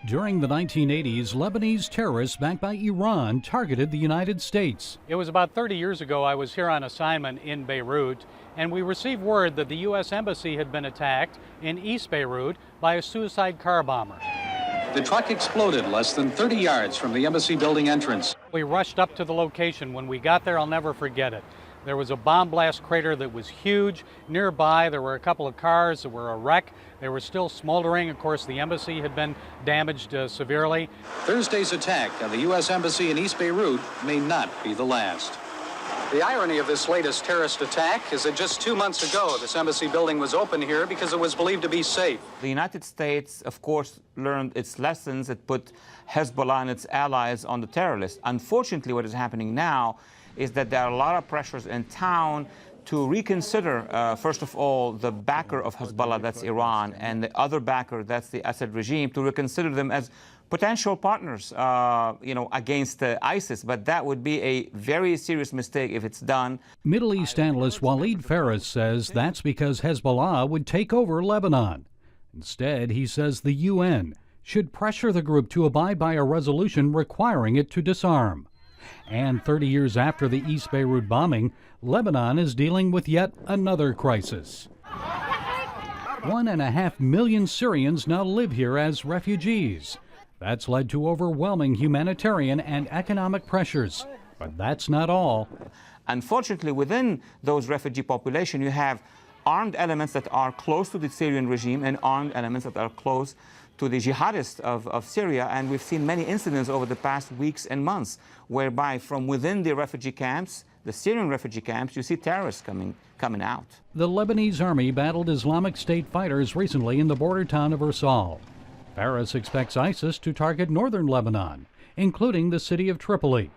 During the 1980s, Lebanese terrorists backed by Iran targeted the United States. It was about 30 years ago. I was here on assignment in Beirut, and we received word that the U.S. Embassy had been attacked in East Beirut by a suicide car bomber. The truck exploded less than 30 yards from the embassy building entrance. We rushed up to the location. When we got there, I'll never forget it. There was a bomb blast crater that was huge. Nearby, there were a couple of cars that were a wreck. They were still smoldering. Of course, the embassy had been damaged severely. Thursday's attack on the U.S. Embassy in East Beirut may not be the last. The irony of this latest terrorist attack is that just 2 months ago, this embassy building was open here because it was believed to be safe. The United States, of course, learned its lessons. It put Hezbollah and its allies on the terror list. Unfortunately, what is happening now is that there are a lot of pressures in town to reconsider, first of all, the backer of Hezbollah, that's Iran, and the other backer, that's the Assad regime, to reconsider them as potential partners, against ISIS. But that would be a very serious mistake if it's done. Middle East analyst Walid Faris says that's because Hezbollah would take over Lebanon. Instead, he says the UN should pressure the group to abide by a resolution requiring it to disarm. And 30 years after the East Beirut bombing, Lebanon is dealing with yet another crisis. 1.5 million Syrians now live here as refugees. That's led to overwhelming humanitarian and economic pressures. But that's not all. Unfortunately, within those refugee population, you have armed elements that are close to the Syrian regime and armed elements that are close to the jihadists of Syria. And we've seen many incidents over the past weeks and months whereby from within the refugee camps, the Syrian refugee camps, you see terrorists coming out. The Lebanese army battled Islamic State fighters recently in the border town of Irsal. Faris expects ISIS to target northern Lebanon, including the city of Tripoli.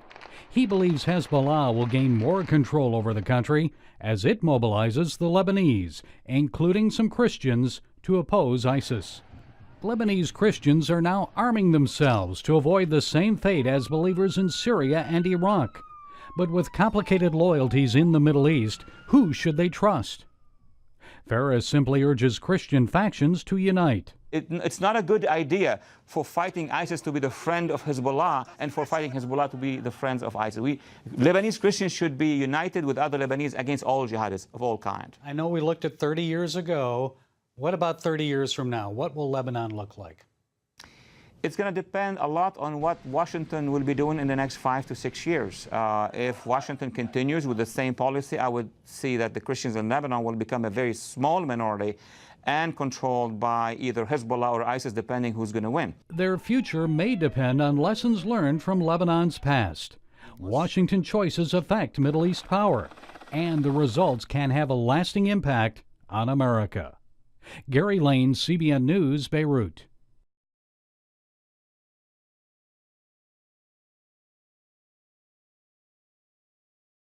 He believes Hezbollah will gain more control over the country as it mobilizes the Lebanese, including some Christians, to oppose ISIS. Lebanese Christians are now arming themselves to avoid the same fate as believers in Syria and Iraq. But with complicated loyalties in the Middle East, who should they trust? Faris simply urges Christian factions to unite. It's not a good idea for fighting ISIS to be the friend of Hezbollah and for fighting Hezbollah to be the friends of ISIS. Lebanese Christians should be united with other Lebanese against all jihadists of all kinds. I know we looked at 30 years ago. What about 30 years from now? What will Lebanon look like? It's going to depend a lot on what Washington will be doing in the next 5 to 6 years. If Washington continues with the same policy, I would see that the Christians in Lebanon will become a very small minority and controlled by either Hezbollah or ISIS, depending who's going to win. Their future may depend on lessons learned from Lebanon's past. Washington choices affect Middle East power, and the results can have a lasting impact on America. Gary Lane, CBN News, Beirut.